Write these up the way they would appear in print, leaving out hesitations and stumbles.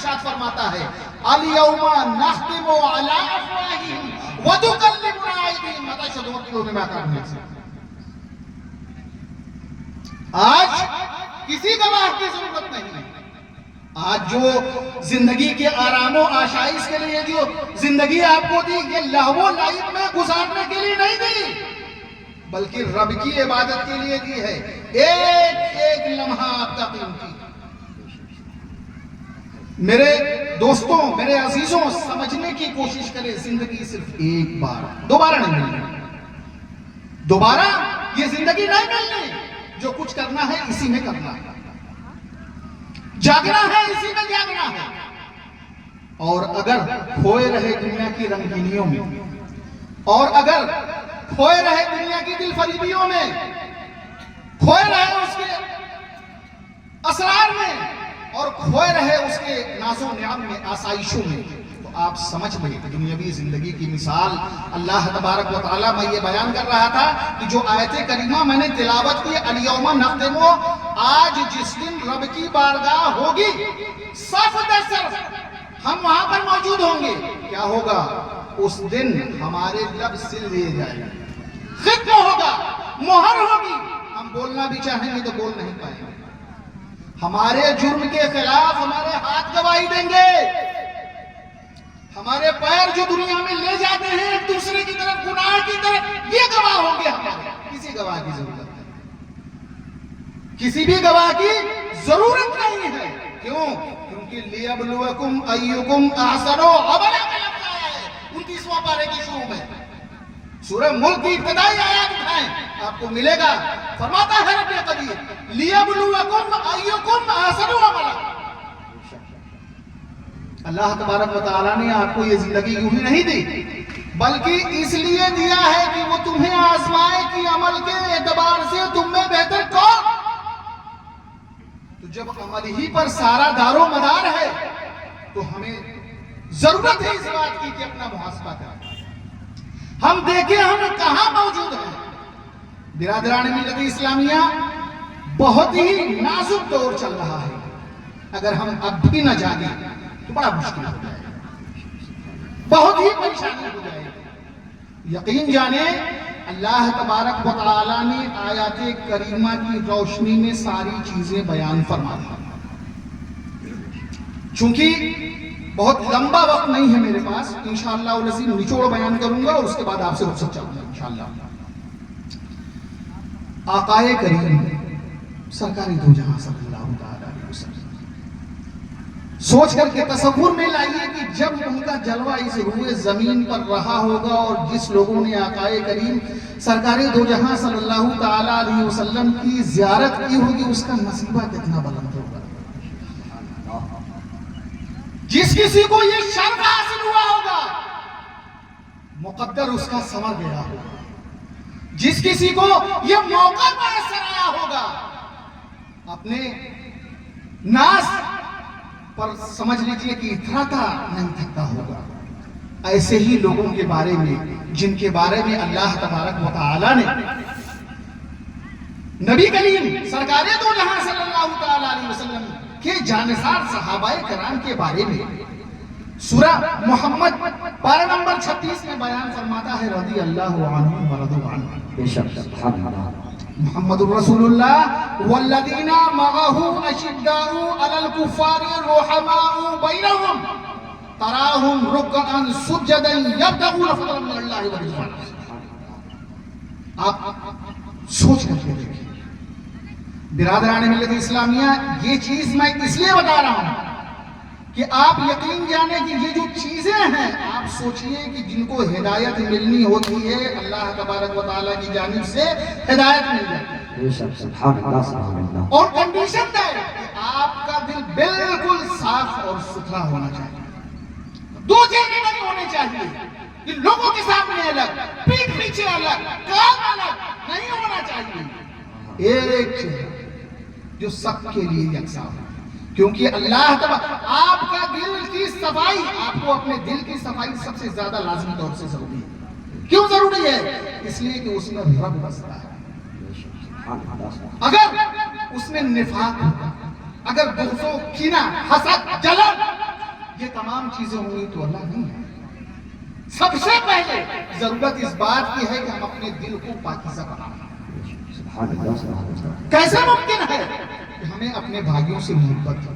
ارشاد فرماتا ہے الیوم نختم علی افواہہم وتکلمنا ایدیہم وتشہد ارجلہم بما کانوا یکسبون. آج کسی گواہ کی ضرورت نہیں ہے. آج جو زندگی کے آرام و آشائش کے لیے جو زندگی آپ کو دی یہ لہو و لعب میں گزارنے کے لیے نہیں دی بلکہ رب کی عبادت کے لیے دی ہے. ایک ایک لمحہ آپ کا قیمتی. میرے دوستوں میرے عزیزوں سمجھنے کی کوشش کریں زندگی صرف ایک بار دوبارہ نہیں ملنی. دوبارہ یہ زندگی نہیں ملنی. جو کچھ کرنا ہے اسی میں کرنا ہے. جاگنا ہے اسی میں جاگنا ہے. اور اگر کھوئے رہے دنیا کی رنگینیوں میں اور اگر کھوئے رہے دنیا کی دل فریبیوں میں کھوئے رہے اس کے اسرار میں اور کھوئے رہے اس کے ناز و نعم میں آسائشوں میں تو آپ سمجھ لیں دنیاوی زندگی کی مثال اللہ تبارک و تعالیٰ. میں یہ بیان کر رہا تھا کہ جو آیت کریمہ میں نے تلاوت کی الیوم نختم آج جس دن رب کی بارگاہ ہوگی صف در صف ہم وہاں پر موجود ہوں گے. کیا ہوگا اس دن ہمارے لب سل لیے جائیں گے. ختم ہوگا مہر ہوگی. ہم بولنا بھی چاہیں گے تو بول نہیں پائیں گے. ہمارے جرم کے خلاف ہمارے ہاتھ گواہی دیں گے. ہمارے پیر جو دنیا میں لے جاتے ہیں ایک دوسرے کی طرف گناہ کی طرف یہ گواہ ہوں گے. ہمارے کسی گواہ کی ضرورت نہیں. کسی بھی گواہ کی ضرورت نہیں ہے. کیوں؟ کیونکہ لیبلوکم ایکم احسن عملا کا لفظ آیا ہے 29واں پارے کی شروع میں. سورہ ملک کی ابتدائی آیات اٹھائیں آپ کو ملے گا. فرماتا ہے رب قدیر لیبلوکم ایکم احسن عملا. اللہ تبارک و تعالیٰ نے آپ کو یہ زندگی یوں ہی نہیں دی بلکہ اس لیے دیا ہے کہ وہ تمہیں آزمائے کہ عمل کے اعتبار سے تم میں بہتر کون. تو جب عمل ہی پر سارا دار و مدار ہے تو ہمیں ضرورت ہے اس بات کی کہ اپنا محاسبہ کریں. ہم دیکھیں ہم کہاں موجود ہیں. برادران ملت اسلامیہ بہت ہی نازک دور چل رہا ہے. اگر ہم اب بھی نہ جاگیں تو بڑا مشکل ہو جائے گا. بہت ہی پریشانی ہو جائے گی. یقین جانیں اللہ تبارک و تعالیٰ نے آیات کریمہ کی روشنی میں ساری چیزیں بیان فرما دی. چونکہ بہت لمبا وقت نہیں ہے میرے پاس انشاءاللہ العزیز نچوڑ بیان کروں گا اور اس کے بعد آپ سے رخصت چاہوں گا انشاءاللہ. آقائے کریم سرکاری دو جہاں صلی اللہ علیہ وسلم سوچ کر کے تصور میں لائیے کہ جب ان کا جلوہ اس روئے زمین پر رہا ہوگا اور جس لوگوں نے آقائے کریم سرکاری دو جہاں صلی اللہ تعالیٰ علیہ وسلم کی زیارت کی ہوگی اس کا نصیبہ کتنا بلند ہوگا. جس کسی کو یہ شرف حاصل ہوا ہوگا مقدر اس کا سنور گیا ہوگا. جس کسی کو یہ موقع میسر آیا ہوگا اپنے ناس پر سمجھ لیجئے کہ اتراتا نہیں تھکتا ہوگا. ایسے ہی لوگوں کے بارے میں جن کے بارے میں اللہ تبارک و تعالیٰ نے نبی کریم سرکار دو جہاں صلی اللہ تعالیٰ علیہ وسلم کے جانثار صحابہ کرام کے بارے میں سورہ محمد پارہ نمبر 36 میں بیان فرماتا ہے رضی اللہ عنہ ورضوا عنہ. بے شک سبحان اللہ. محمد رسول اللہ والذین معه اشداء علی الکفار رحماء بینہم تراہم رکعا سجدا یبتغون فضلا من اللہ ورضوانا. آپ سوچ کر کے دیکھیں برادران ملت اسلامیہ یہ چیز میں اس لیے بتا رہا ہوں کہ آپ یقین جانیں کہ یہ جو چیزیں ہیں آپ سوچئے کہ جن کو ہدایت ملنی ہوتی ہے اللہ تبارک و تعالیٰ کی جانب سے ہدایت مل جاتی ہے. اور کنڈیشن ہے کہ آپ کا دل بالکل صاف اور ستھرا ہونا چاہیے. دو چیزیں نہیں ہونی چاہیے کہ لوگوں کے سامنے الگ پیٹ پیچھے الگ کام الگ نہیں ہونا چاہیے. ایک چیز جو سب کے لیے یکساں ہو کیونکہ اللہ تبارک آپ کا دل کی صفائی آپ کو اپنے دل کی صفائی سب سے زیادہ لازمی طور سے ضروری ہے. کیوں ضروری ہے؟ اس لیے کہ اس میں رب بستا ہے. اگر اس میں نفاق ہوگا اگر بغض و کینہ حسد جلن یہ تمام چیزیں ہوئی تو اللہ نہیں ہے. سب سے پہلے ضرورت اس بات کی ہے کہ ہم اپنے دل کو پاکیزہ بنائیں. کیسے ممکن ہے کہ ہمیں اپنے بھائیوں سے محبت ہو,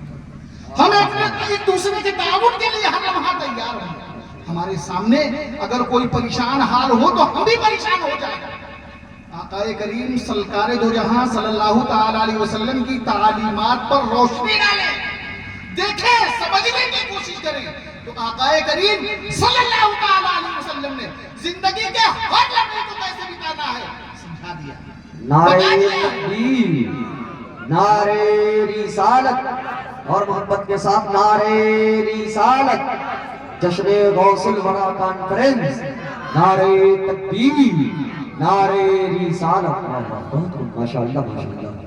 ہمیں اپنے ایک دوسرے کے تعاون کے لیے ہر لمحہ تیار ہوں. ہمارے سامنے اگر کوئی پریشان حال ہو تو ہم بھی پریشان ہو جائیں. آقا کریم سرکار دو جہاں صلی اللہ تعالی علیہ وسلم کی تعلیمات پر روشنی ڈالیں, دیکھیں, سمجھنے کی کوشش کریں. تو آقا کریم صلی اللہ تعالی علیہ وسلم نے زندگی کے ہر لمحے کو کیسے بتانا ہے سمجھا دیا. نعرہ تکبیر, نعرہ رسالت, اور محبت کے ساتھ نعرہ رسالت. جشن غوث الورا کانفرنس, نعرہ تکبیر, نعرہ رسالت. ماشاءاللہ ماشاءاللہ.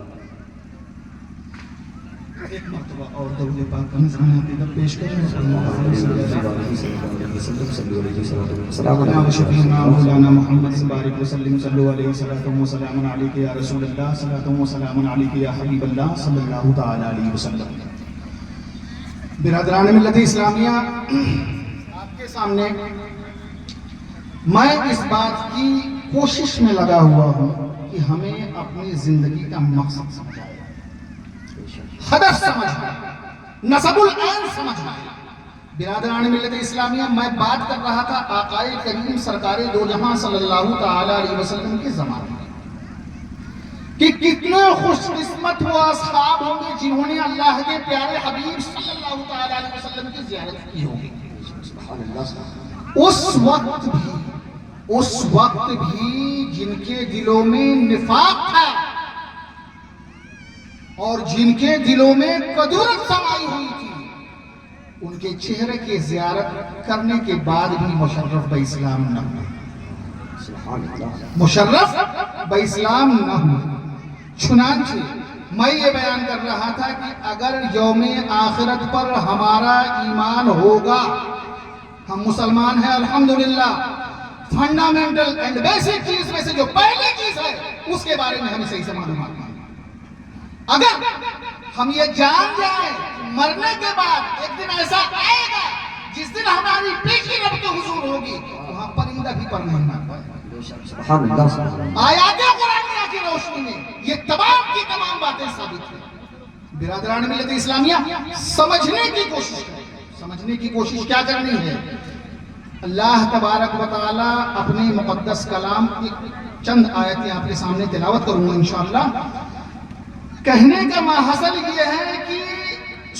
ایک مرتبہ اور درود پاک کا نذرانہ عقیدت پیش کریں. سلام شفیعنا مولانا محمد بارک وسلم صلو علیہ صلاۃ و سلام علیک یا رسول اللہ, صلاۃ و سلام علیک یا حبیب اللہ صلی اللہ تعالی علیہ وسلم. برادران ملت اسلامیہ, آپ کے سامنے میں اس بات کی کوشش میں لگا ہوا ہوں کہ ہمیں اپنی زندگی کا مقصد سمجھائے, ہدف سمجھنا, نصب العین سمجھنا. برادران ملت اسلامیہ, میں بات کر رہا تھا آقا کریم سرکار دو جہاں صلی اللہ تعالی علیہ وسلم کے زمانے میں کہ کتنے خوش قسمت وہ اصحاب ہوں گے جنہوں نے اللہ کے پیارے حبیب صلی اللہ تعالی علیہ وسلم کی زیارت کی ہوگی. اس وقت بھی جن کے دلوں میں نفاق تھا اور جن کے دلوں میں کدورت سمائی ہوئی تھی, ان کے چہرے کی زیارت کرنے کے بعد بھی مشرف بہ اسلام نہ ہوئے. مشرف بہ اسلام نہ ہوئے. چنانچہ میں یہ بیان کر رہا تھا کہ اگر یوم آخرت پر ہمارا ایمان ہوگا, ہم مسلمان ہیں الحمدللہ, فنڈامنٹل اینڈ بیسک چیز میں سے جو پہلی چیز ہے اس کے بارے میں ہمیں صحیح سے معلومات ہیں. اگر ہم یہ جان جائیں مرنے کے بعد ایک دن ایسا آئے گا جس دن ہماری پیشی رب کے حضور ہوگی, وہاں پرندہ بھی پر نہیں مار پائے. آیات قرآنیہ کی روشنی میں یہ تمام کی تمام باتیں ثابت ہیں. برادران ملت اسلامیہ, سمجھنے کی کوشش کریں. سمجھنے کی کوشش کیا کرنی ہے؟ اللہ تبارک و تعالی اپنے مقدس کلام کی چند آیتیں آپ کے سامنے تلاوت کروں گا انشاءاللہ. کہنے کا ماحصل یہ ہے کہ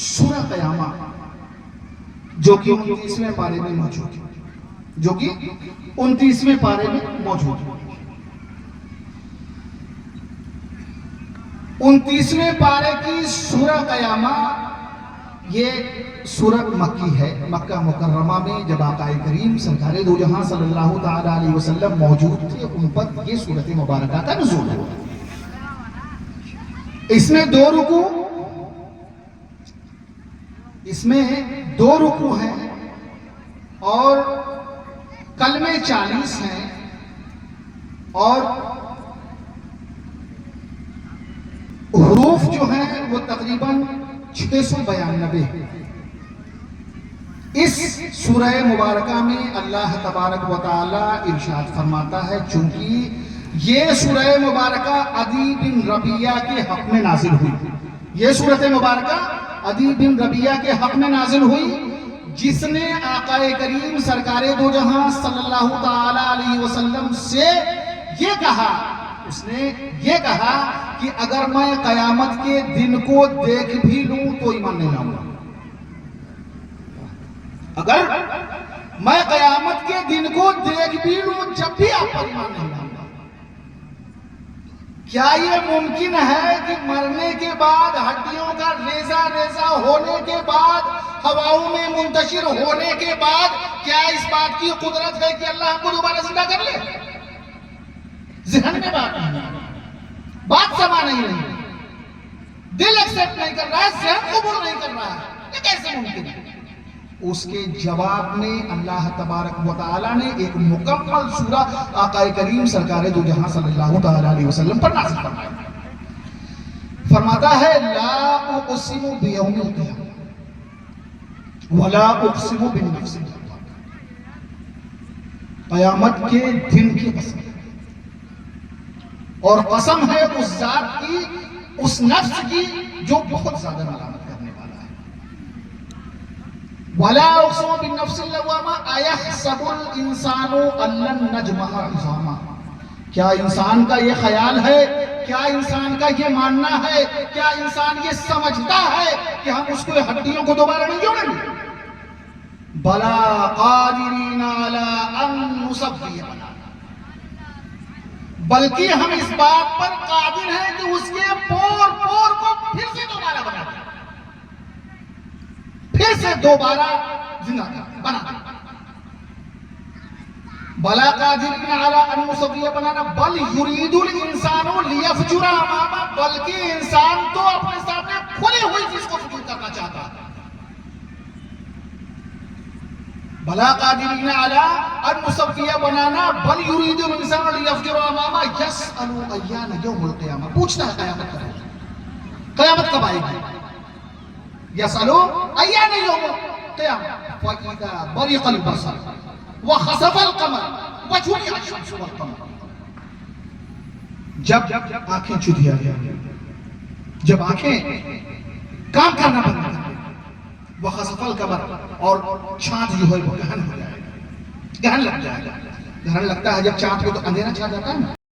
سورہ قیامہ جو کہ 29ویں پارے میں موجود ہے, جو کہ 29ویں پارے میں موجود ہے. 29ویں پارے کی سورہ قیامہ یہ سورت مکی ہے. مکہ مکرمہ میں جب آقا کریم سرکار دو جہاں صلی اللہ تعالی علیہ وسلم موجود تھے, ان پر یہ سورت مبارکہ کا نزول ہوا. اس میں دو رکوع ہیں اور کلمے 40 ہیں اور حروف جو ہیں وہ تقریباً 692 ہیں. اس سورہ مبارکہ میں اللہ تبارک و تعالی ارشاد فرماتا ہے, چونکہ یہ سورہ مبارکہ عدی بن ربیعہ کے حق میں نازل ہوئی. یہ سورت مبارکہ عدی بن ربیعہ کے حق میں نازل ہوئی, جس نے آقا کریم سرکار دو جہاں صلی اللہ تعالی علیہ وسلم سے یہ کہا, اس نے یہ کہا کہ اگر میں قیامت کے دن کو دیکھ بھی لوں تو ایمان نہیں لاؤں گا. اگر میں قیامت کے دن کو دیکھ بھی لوں جب بھی آپ پر ایمان نہیں لاؤں گا. کیا یہ ممکن ہے کہ مرنے کے بعد ہڈیوں کا ریزہ ریزہ ہونے کے بعد ہواؤں میں منتشر ہونے کے بعد کیا اس بات کی قدرت ہے کہ اللہ ہم کو دوبارہ زندہ کر لے؟ ذہن میں بات نہیں ہے, بات سما نہیں رہی, دل ایکسپٹ نہیں کر رہا ہے, ذہن قبول نہیں کر رہا ہے. یہ کیسے ممکن ہے؟ اس کے جواب میں اللہ تبارک و تعالی نے ایک مکمل سورہ آقا کریم سرکار دو جہاں صلی اللہ تعالی علیہ وسلم پر نازل فرمایا. فرماتا ہے لا اقسم بیوم القیامہ, ولا اقسم بالنفس اللوامہ، قیامت کے دن کی قسم، اور قسم ہے اس ذات کی، اس نفس کی جو بہت زیادہ ملامت کرنے والا ہے۔ ولا اقسم بالنفس اللوامہ ایحسب الانسان ان لن نجمع عظامہ، کیا انسان کا یہ خیال ہے، کیا انسان کا یہ ماننا ہے، کیا انسان یہ سمجھتا ہے کہ ہم اس کو ہڈیوں کو دوبارہ نہیں جوڑیں گے؟ بلا قادرین علی ان نسوی بنانا، بلکہ ہم اس بات پر قادر ہیں کہ اس کے پور پور کو پھر سے دوبارہ بنا دیں، پھر سے دوبارہ زندہ کر دیں، بنا دیں۔ بلا قادرین علی ان نسوی بنانا بل یرید الانسان لیفجر امامہ، بلکہ انسان تو اپنے سامنے کھلی ہوئی چیز کو فجور کرنا چاہتا ہے۔ بلا قادرین علی ان نسوی بنانا بل یرید الانسان لیفجر امامہ یسأل ایان یوم القیامہ، پوچھتا ہے قیامت کب ہوگی، قیامت کب آئے گی؟ یسأل ایان یوم القیامہ فاذا برق البصر وخسف القمر وجمع الشمس والقمر، جب آنکھیں چدھیا گیا، جب آنکھیں کام کرنا بند کر دیں، وخسف القمر، اور چاند جو ہے وہ گہن ہو جائے گا، گہن لگ جائے گا۔ گہن لگتا ہے جب چاند کو تو اندھیرا چھا جاتا ہے نا،